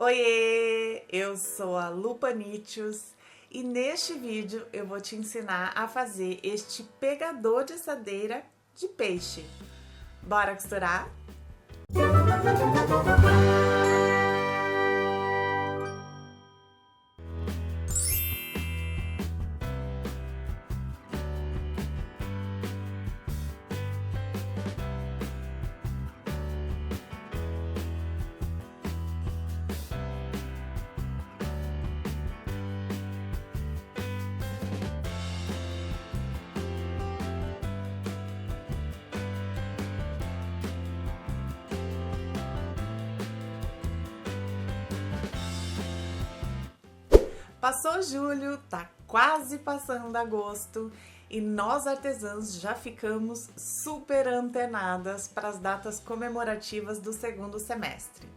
Oiê! Eu sou a Lu Paniccios e neste vídeo eu vou te ensinar a fazer este pegador de assadeira de peixe. Bora costurar? Passou julho, tá quase passando agosto e nós artesãs já ficamos super antenadas para as datas comemorativas do segundo semestre.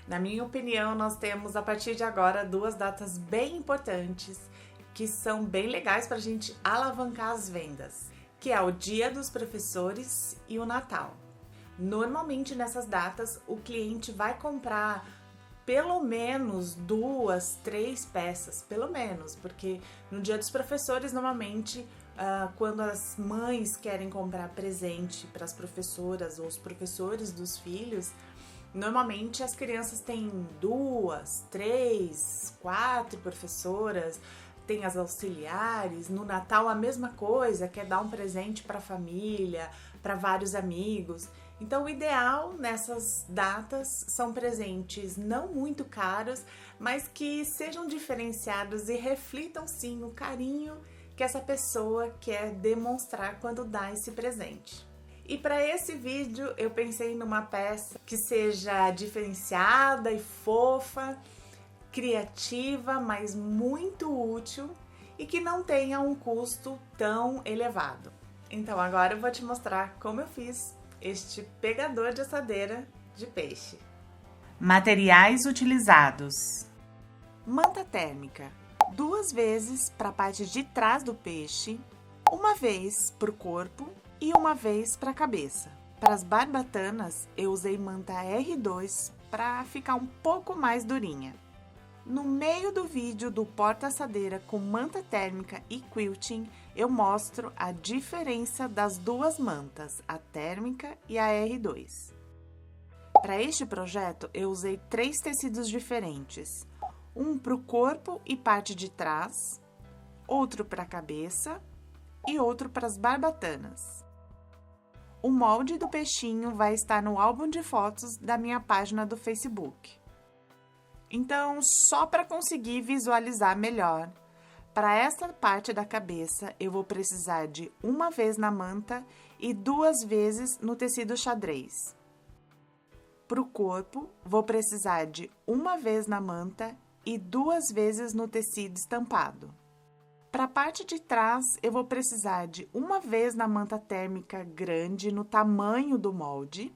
Na minha opinião, nós temos a partir de agora duas datas bem importantes que são bem legais para a gente alavancar as vendas, que é o Dia dos Professores e o Natal. Normalmente nessas datas o cliente vai comprar pelo menos 2, 3 peças, pelo menos, porque no Dia dos Professores, normalmente, quando as mães querem comprar presente para as professoras ou os professores dos filhos, normalmente as crianças têm 2, 3, 4 professoras, tem as auxiliares. No Natal a mesma coisa, quer dar um presente para a família, para vários amigos. Então, o ideal nessas datas são presentes não muito caros, mas que sejam diferenciados e reflitam sim o carinho que essa pessoa quer demonstrar quando dá esse presente. E para esse vídeo eu pensei numa peça que seja diferenciada e fofa, criativa, mas muito útil e que não tenha um custo tão elevado. Então agora eu vou te mostrar como eu fiz este pegador de assadeira de peixe. Materiais utilizados: manta térmica, 2 vezes para a parte de trás do peixe, 1 vez para o corpo e 1 vez para a cabeça. Para as barbatanas, eu usei manta R2 para ficar um pouco mais durinha. No meio do vídeo do porta-assadeira com manta térmica e quilting, eu mostro a diferença das duas mantas, a térmica e a R2. Para este projeto, eu usei 3 tecidos diferentes. Um para o corpo e parte de trás, outro para a cabeça e outro para as barbatanas. O molde do peixinho vai estar no álbum de fotos da minha página do Facebook. Então, só para conseguir visualizar melhor, para esta parte da cabeça, eu vou precisar de 1 vez na manta e 2 vezes no tecido xadrez. Para o corpo, vou precisar de 1 vez na manta e 2 vezes no tecido estampado. Para a parte de trás, eu vou precisar de 1 vez na manta térmica grande no tamanho do molde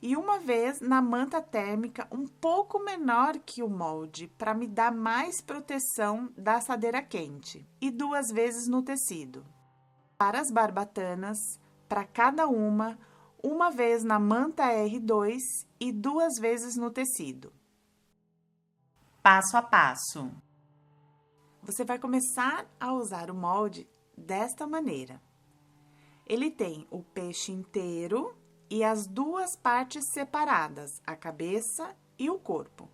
e 1 vez na manta térmica um pouco menor que o molde, para me dar mais proteção da assadeira quente, e 2 vezes no tecido. Para as barbatanas, para cada uma 1 vez na manta R2 e 2 vezes no tecido. Passo a passo. Você vai começar a usar o molde desta maneira. Ele tem o peixe inteiro e as 2 partes separadas, a cabeça e o corpo.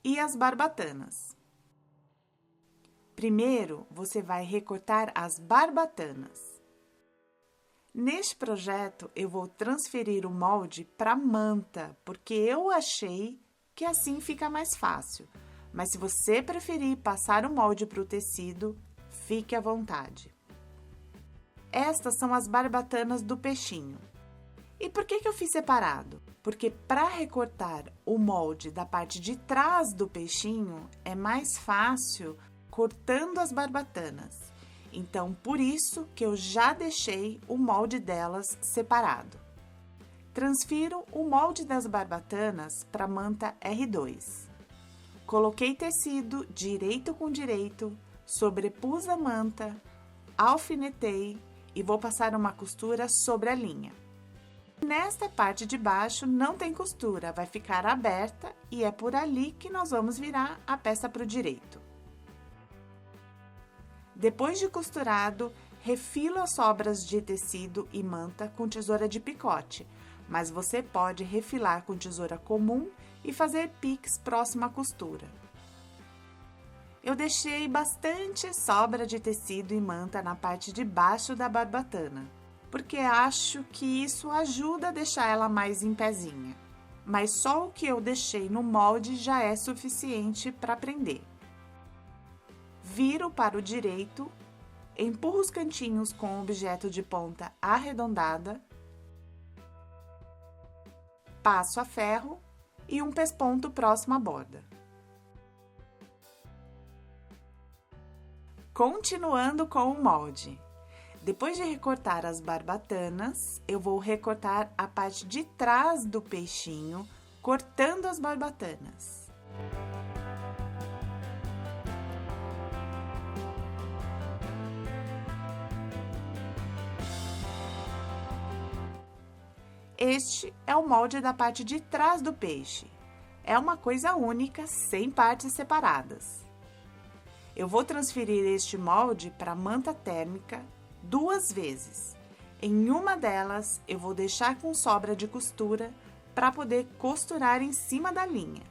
E as barbatanas. Primeiro, você vai recortar as barbatanas. Neste projeto, eu vou transferir o molde para a manta, porque eu achei que assim fica mais fácil. Mas se você preferir passar o molde para o tecido, fique à vontade. Estas são as barbatanas do peixinho. E por que eu fiz separado? Porque para recortar o molde da parte de trás do peixinho, é mais fácil cortando as barbatanas. Então, por isso que eu já deixei o molde delas separado. Transfiro o molde das barbatanas para a manta R2. Coloquei tecido direito com direito, sobrepus a manta, alfinetei e vou passar uma costura sobre a linha. Nesta parte de baixo não tem costura, vai ficar aberta e é por ali que nós vamos virar a peça para o direito. Depois de costurado, refilo as sobras de tecido e manta com tesoura de picote, mas você pode refilar com tesoura comum e fazer piques próximo à costura. Eu deixei bastante sobra de tecido e manta na parte de baixo da barbatana, porque acho que isso ajuda a deixar ela mais em pezinha. Mas só o que eu deixei no molde já é suficiente para prender. Viro para o direito, empurro os cantinhos com o objeto de ponta arredondada, passo a ferro e um pesponto próximo à borda. Continuando com o molde. Depois de recortar as barbatanas, eu vou recortar a parte de trás do peixinho, cortando as barbatanas. Este é o molde da parte de trás do peixe. É uma coisa única, sem partes separadas. Eu vou transferir este molde para a manta térmica 2 vezes. Em uma delas, eu vou deixar com sobra de costura para poder costurar em cima da linha.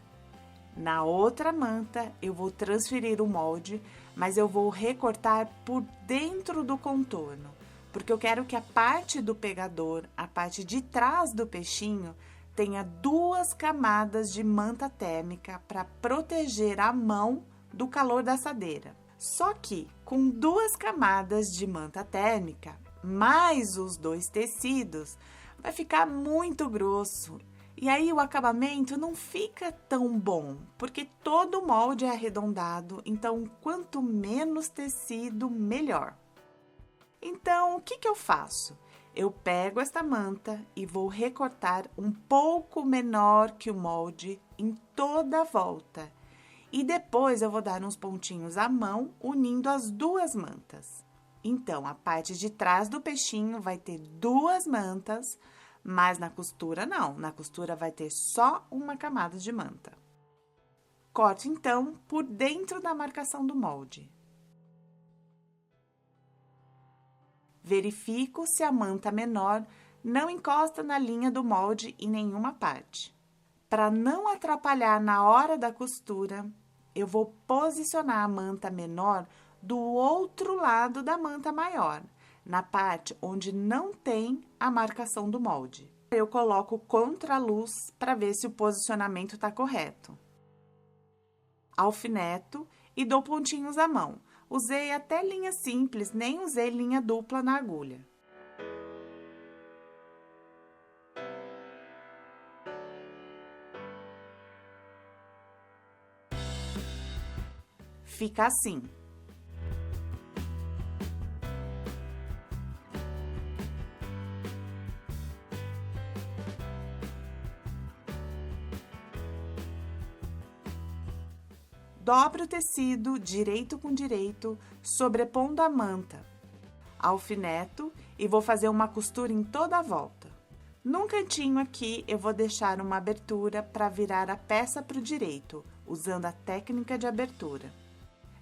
Na outra manta, eu vou transferir o molde, mas eu vou recortar por dentro do contorno, porque eu quero que a parte do pegador, a parte de trás do peixinho, tenha 2 camadas de manta térmica para proteger a mão do calor da assadeira. Só que com 2 camadas de manta térmica, mais os 2 tecidos, vai ficar muito grosso. E aí o acabamento não fica tão bom, porque todo molde é arredondado, então quanto menos tecido, melhor. Então, o que eu faço? Eu pego esta manta e vou recortar um pouco menor que o molde em toda a volta. E depois eu vou dar uns pontinhos à mão, unindo as 2 mantas. Então, a parte de trás do peixinho vai ter 2 mantas, mas na costura não. Na costura vai ter só uma camada de manta. Corto, então, por dentro da marcação do molde. Verifico se a manta menor não encosta na linha do molde em nenhuma parte. Para não atrapalhar na hora da costura, eu vou posicionar a manta menor do outro lado da manta maior, na parte onde não tem a marcação do molde. Eu coloco contra a luz para ver se o posicionamento está correto. Alfineto e dou pontinhos à mão. Usei até linha simples, nem usei linha dupla na agulha. Fica assim. Dobro o tecido direito com direito, sobrepondo a manta. Alfineto e vou fazer uma costura em toda a volta. Num cantinho aqui, eu vou deixar uma abertura para virar a peça para o direito, usando a técnica de abertura.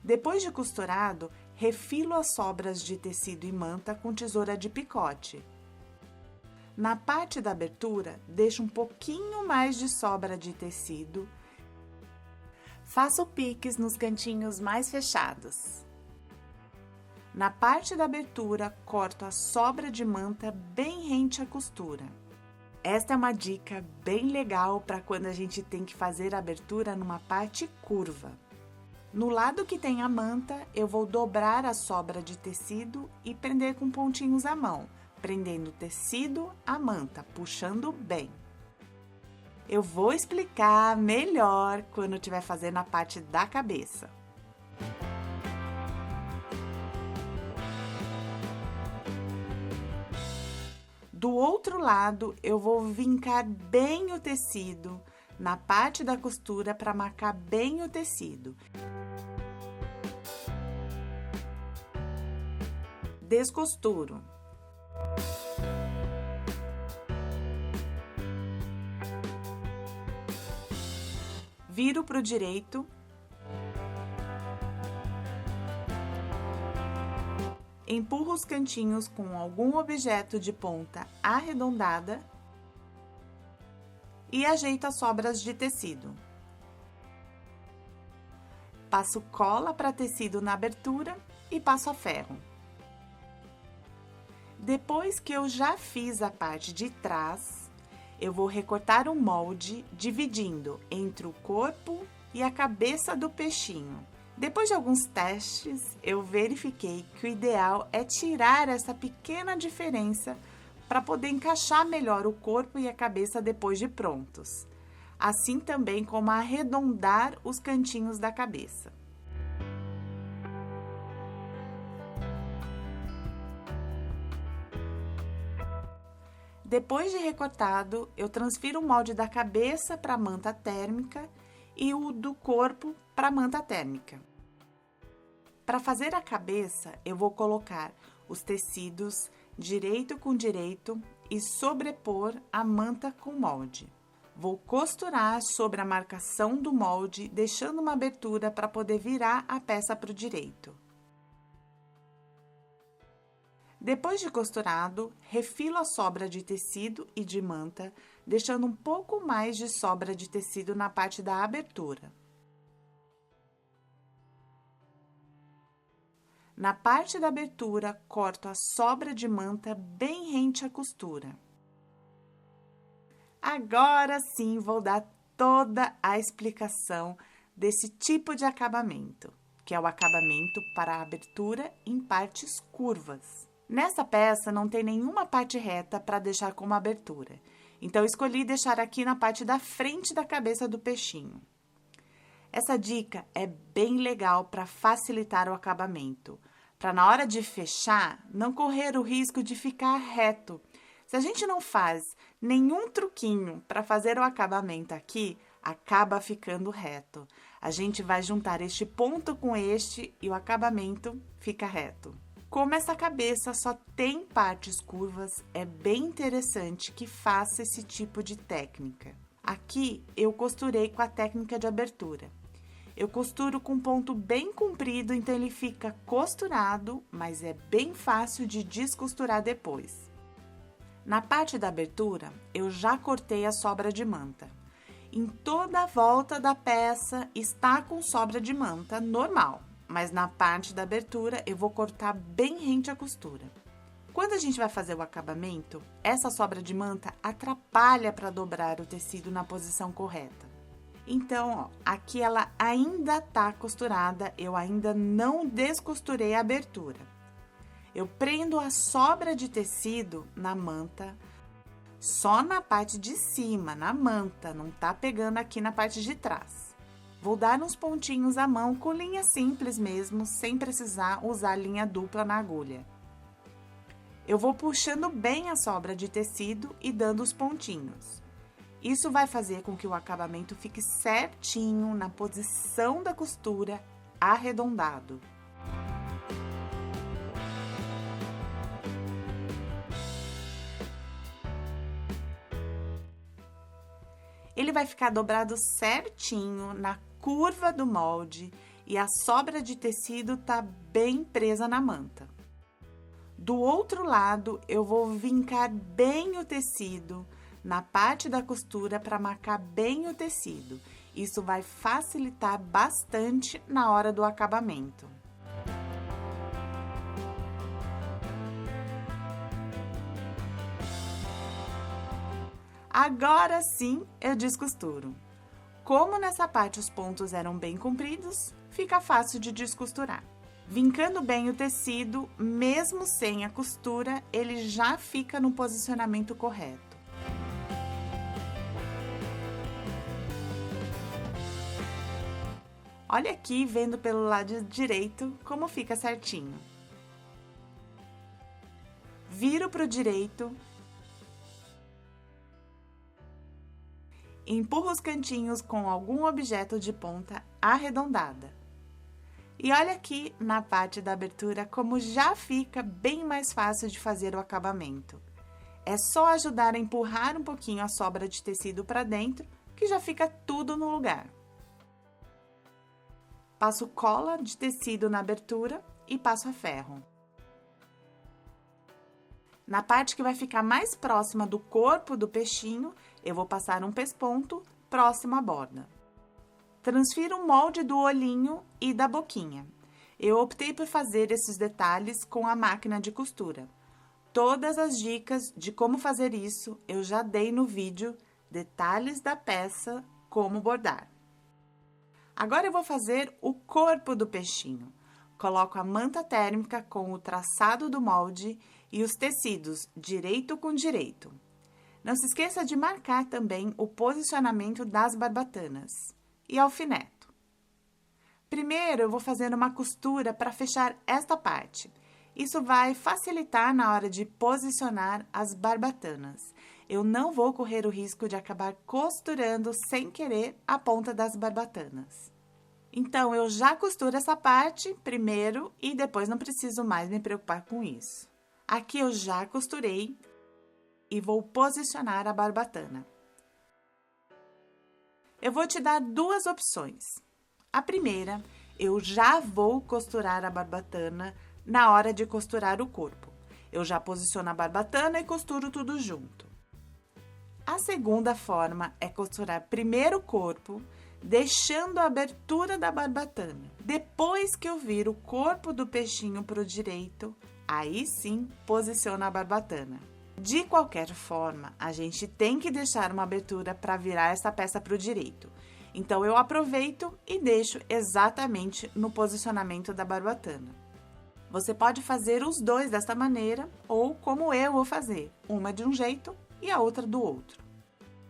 Depois de costurado, refilo as sobras de tecido e manta com tesoura de picote. Na parte da abertura, deixo um pouquinho mais de sobra de tecido. Faço piques nos cantinhos mais fechados. Na parte da abertura, corto a sobra de manta bem rente à costura. Esta é uma dica bem legal para quando a gente tem que fazer a abertura numa parte curva. No lado que tem a manta, eu vou dobrar a sobra de tecido e prender com pontinhos à mão, prendendo o tecido à manta, puxando bem. Eu vou explicar melhor quando estiver fazendo a parte da cabeça. Do outro lado, eu vou vincar bem o tecido na parte da costura para marcar bem o tecido. Descosturo. viro para o direito, empurro os cantinhos com algum objeto de ponta arredondada e ajeito as sobras de tecido. Passo cola para tecido na abertura e passo a ferro. Depois que eu já fiz a parte de trás, eu vou recortar o molde dividindo entre o corpo e a cabeça do peixinho. Depois de alguns testes, eu verifiquei que o ideal é tirar essa pequena diferença para poder encaixar melhor o corpo e a cabeça depois de prontos. Assim também como arredondar os cantinhos da cabeça. Depois de recortado, eu transfiro o molde da cabeça para a manta térmica e o do corpo para a manta térmica. Para fazer a cabeça, eu vou colocar os tecidos direito com direito e sobrepor a manta com molde. Vou costurar sobre a marcação do molde, deixando uma abertura para poder virar a peça para o direito. Depois de costurado, refilo a sobra de tecido e de manta, deixando um pouco mais de sobra de tecido na parte da abertura. Na parte da abertura, corto a sobra de manta bem rente à costura. Agora sim, vou dar toda a explicação desse tipo de acabamento, que é o acabamento para a abertura em partes curvas. Nessa peça, não tem nenhuma parte reta para deixar como abertura, então escolhi deixar aqui na parte da frente da cabeça do peixinho. Essa dica é bem legal para facilitar o acabamento, para na hora de fechar, não correr o risco de ficar reto. Se a gente não faz nenhum truquinho para fazer o acabamento aqui, acaba ficando reto. A gente vai juntar este ponto com este e o acabamento fica reto. Como essa cabeça só tem partes curvas, é bem interessante que faça esse tipo de técnica. Aqui, eu costurei com a técnica de abertura. Eu costuro com ponto bem comprido, então ele fica costurado, mas é bem fácil de descosturar depois. Na parte da abertura, eu já cortei a sobra de manta. Em toda a volta da peça está com sobra de manta normal, mas na parte da abertura eu vou cortar bem rente à costura. Quando a gente vai fazer o acabamento, essa sobra de manta atrapalha para dobrar o tecido na posição correta. Então, ó, aqui ela ainda tá costurada, eu ainda não descosturei a abertura. Eu prendo a sobra de tecido na manta, só na parte de cima, na manta, não tá pegando aqui na parte de trás. Vou dar uns pontinhos à mão com linha simples mesmo, sem precisar usar linha dupla na agulha. Eu vou puxando bem a sobra de tecido e dando os pontinhos. Isso vai fazer com que o acabamento fique certinho na posição da costura, arredondado. Ele vai ficar dobrado certinho na curva do molde e a sobra de tecido tá bem presa na manta. Do outro lado, eu vou vincar bem o tecido na parte da costura para marcar bem o tecido. Isso vai facilitar bastante na hora do acabamento. Agora sim, eu descosturo. Como nessa parte os pontos eram bem compridos, fica fácil de descosturar. Vincando bem o tecido, mesmo sem a costura, ele já fica no posicionamento correto. Olha aqui, vendo pelo lado direito, como fica certinho. Viro para o direito. Empurro os cantinhos com algum objeto de ponta arredondada. E olha aqui na parte da abertura como já fica bem mais fácil de fazer o acabamento. É só ajudar a empurrar um pouquinho a sobra de tecido para dentro, que já fica tudo no lugar. Passo cola de tecido na abertura e passo a ferro. Na parte que vai ficar mais próxima do corpo do peixinho, eu vou passar um pesponto próximo à borda. Transfiro o molde do olhinho e da boquinha. Eu optei por fazer esses detalhes com a máquina de costura. Todas as dicas de como fazer isso eu já dei no vídeo Detalhes da peça, como bordar. Agora eu vou fazer o corpo do peixinho. Coloco a manta térmica com o traçado do molde e os tecidos direito com direito. Não se esqueça de marcar também o posicionamento das barbatanas e alfineto. Primeiro, eu vou fazer uma costura para fechar esta parte. Isso vai facilitar na hora de posicionar as barbatanas. Eu não vou correr o risco de acabar costurando sem querer a ponta das barbatanas. Então, eu já costuro essa parte primeiro e depois não preciso mais me preocupar com isso. Aqui eu já costurei e vou posicionar a barbatana. Eu vou te dar duas opções. A primeira, eu já vou costurar a barbatana na hora de costurar o corpo. Eu já posiciono a barbatana e costuro tudo junto. A segunda forma é costurar primeiro o corpo, deixando a abertura da barbatana. Depois que eu viro o corpo do peixinho para o direito, aí sim posiciono a barbatana. De qualquer forma, a gente tem que deixar uma abertura para virar essa peça para o direito. Então, eu aproveito e deixo exatamente no posicionamento da barbatana. Você pode fazer os dois desta maneira ou como eu vou fazer, uma de um jeito e a outra do outro.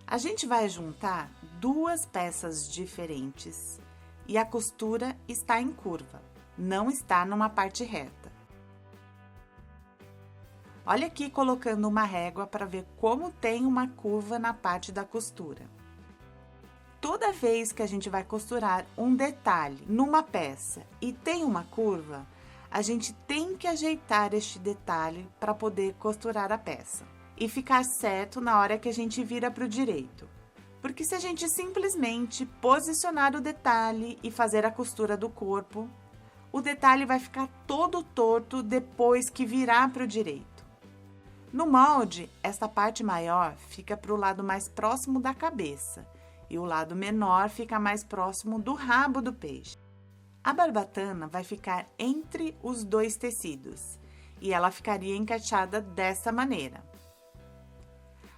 A gente vai juntar duas peças diferentes e a costura está em curva, não está numa parte reta. Olha aqui colocando uma régua para ver como tem uma curva na parte da costura. Toda vez que a gente vai costurar um detalhe numa peça e tem uma curva, a gente tem que ajeitar este detalhe para poder costurar a peça e ficar certo na hora que a gente vira para o direito. Porque se a gente simplesmente posicionar o detalhe e fazer a costura do corpo, o detalhe vai ficar todo torto depois que virar para o direito. No molde, essa parte maior fica para o lado mais próximo da cabeça e o lado menor fica mais próximo do rabo do peixe. A barbatana vai ficar entre os dois tecidos e ela ficaria encaixada dessa maneira.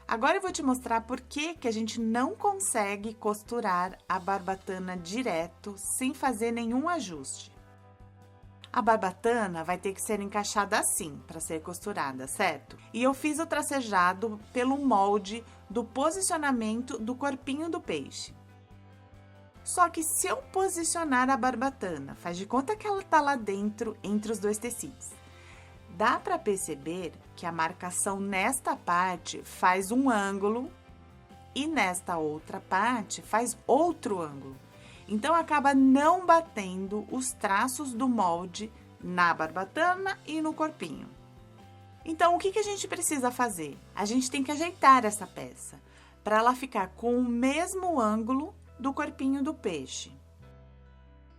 Agora eu vou te mostrar por que a gente não consegue costurar a barbatana direto sem fazer nenhum ajuste. A barbatana vai ter que ser encaixada assim para ser costurada, certo? E eu fiz o tracejado pelo molde do posicionamento do corpinho do peixe. Só que se eu posicionar a barbatana, faz de conta que ela tá lá dentro, entre os dois tecidos. Dá para perceber que a marcação nesta parte faz um ângulo e nesta outra parte faz outro ângulo. Então, acaba não batendo os traços do molde na barbatana e no corpinho. Então, o que a gente precisa fazer? A gente tem que ajeitar essa peça para ela ficar com o mesmo ângulo do corpinho do peixe.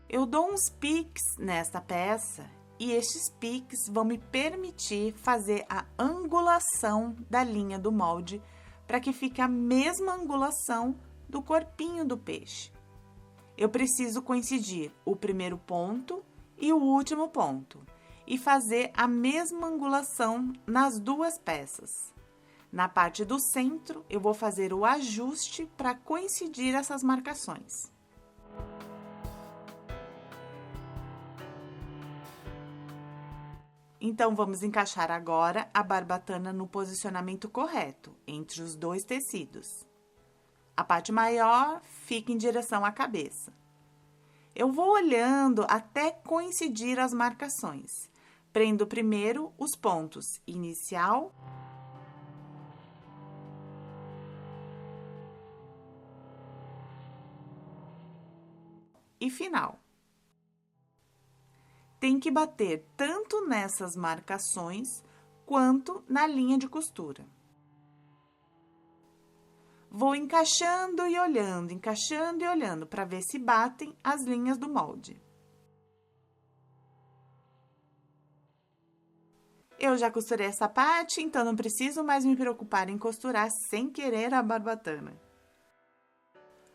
Eu dou uns piques nesta peça e estes piques vão me permitir fazer a angulação da linha do molde para que fique a mesma angulação do corpinho do peixe. Eu preciso coincidir o primeiro ponto e o último ponto e fazer a mesma angulação nas duas peças. Na parte do centro, eu vou fazer o ajuste para coincidir essas marcações. Então, vamos encaixar agora a barbatana no posicionamento correto, entre os dois tecidos. A parte maior fica em direção à cabeça. Eu vou olhando até coincidir as marcações. Prendo primeiro os pontos inicial e final. Tem que bater tanto nessas marcações quanto na linha de costura. Vou encaixando e olhando para ver se batem as linhas do molde. Eu já costurei essa parte, então não preciso mais me preocupar em costurar sem querer a barbatana.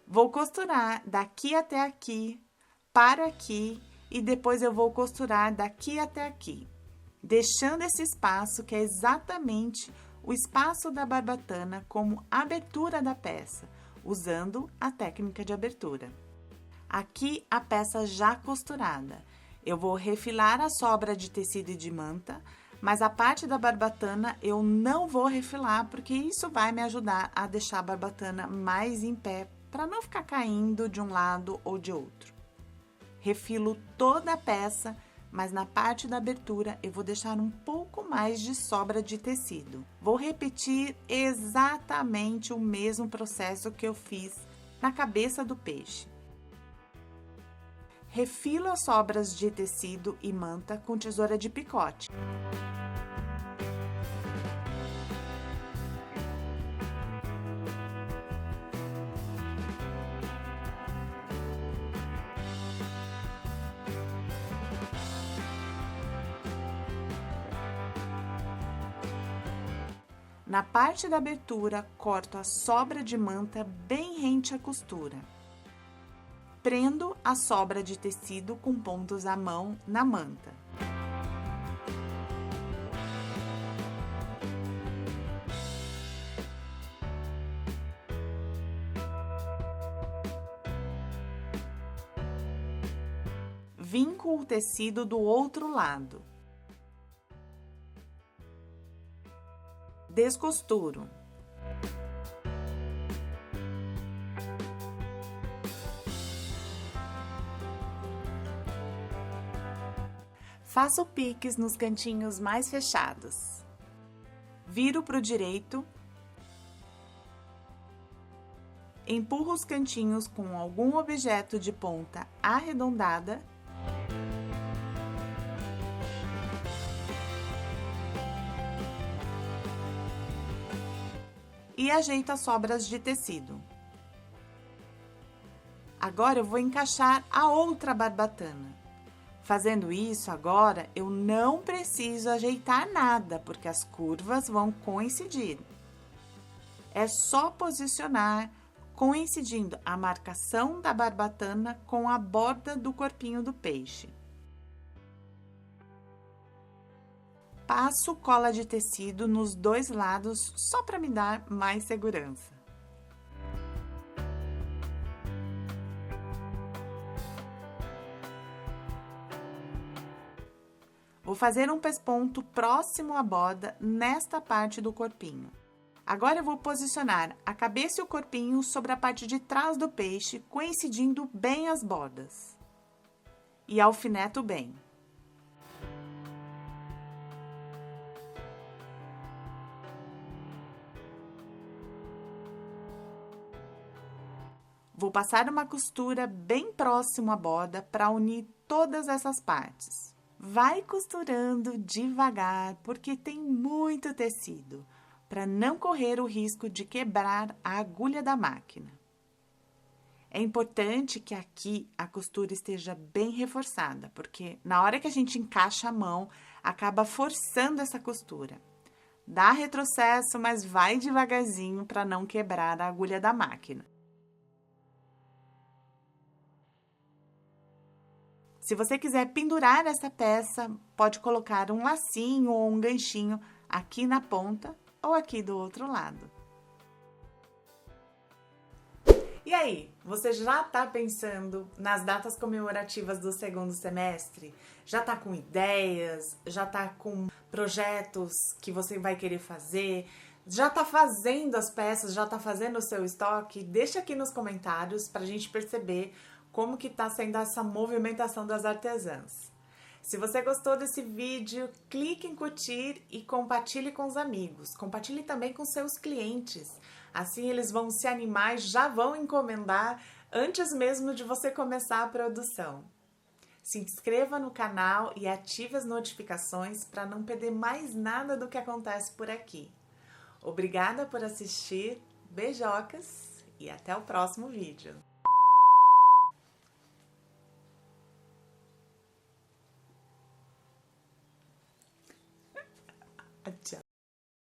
Vou costurar daqui até aqui, para aqui e depois eu vou costurar daqui até aqui, deixando esse espaço que é exatamente o espaço da barbatana como abertura da peça, usando a técnica de abertura. Aqui a peça já costurada. Eu vou refilar a sobra de tecido e de manta, mas a parte da barbatana eu não vou refilar, porque isso vai me ajudar a deixar a barbatana mais em pé, para não ficar caindo de um lado ou de outro. Refilo toda a peça, mas na parte da abertura eu vou deixar um pouco mais de sobra de tecido. Vou repetir exatamente o mesmo processo que eu fiz na cabeça do peixe. Refilo as sobras de tecido e manta com tesoura de picote. Na parte da abertura, corto a sobra de manta bem rente à costura. Prendo a sobra de tecido com pontos à mão na manta. Vinco o tecido do outro lado. Descosturo. Faço piques nos cantinhos mais fechados. Viro para o direito. Empurro os cantinhos com algum objeto de ponta arredondada. E ajeito as sobras de tecido. Agora eu vou encaixar a outra barbatana. Fazendo isso agora, eu não preciso ajeitar nada, porque as curvas vão coincidir. É só posicionar, coincidindo a marcação da barbatana com a borda do corpinho do peixe. Passo cola de tecido nos dois lados, só para me dar mais segurança. Vou fazer um pesponto próximo à borda nesta parte do corpinho. Agora eu vou posicionar a cabeça e o corpinho sobre a parte de trás do peixe, coincidindo bem as bordas. E alfineto bem. Vou passar uma costura bem próximo à borda para unir todas essas partes. Vai costurando devagar, porque tem muito tecido, para não correr o risco de quebrar a agulha da máquina. É importante que aqui a costura esteja bem reforçada, porque na hora que a gente encaixa a mão, acaba forçando essa costura. Dá retrocesso, mas vai devagarzinho para não quebrar a agulha da máquina. Se você quiser pendurar essa peça, pode colocar um lacinho ou um ganchinho aqui na ponta ou aqui do outro lado. E aí, você já está pensando nas datas comemorativas do segundo semestre? Já está com ideias? Já está com projetos que você vai querer fazer? Já está fazendo as peças? Já está fazendo o seu estoque? Deixa aqui nos comentários para a gente perceber como que está sendo essa movimentação das artesãs. Se você gostou desse vídeo, clique em curtir e compartilhe com os amigos. Compartilhe também com seus clientes. Assim eles vão se animar e já vão encomendar antes mesmo de você começar a produção. Se inscreva no canal e ative as notificações para não perder mais nada do que acontece por aqui. Obrigada por assistir, beijocas e até o próximo vídeo.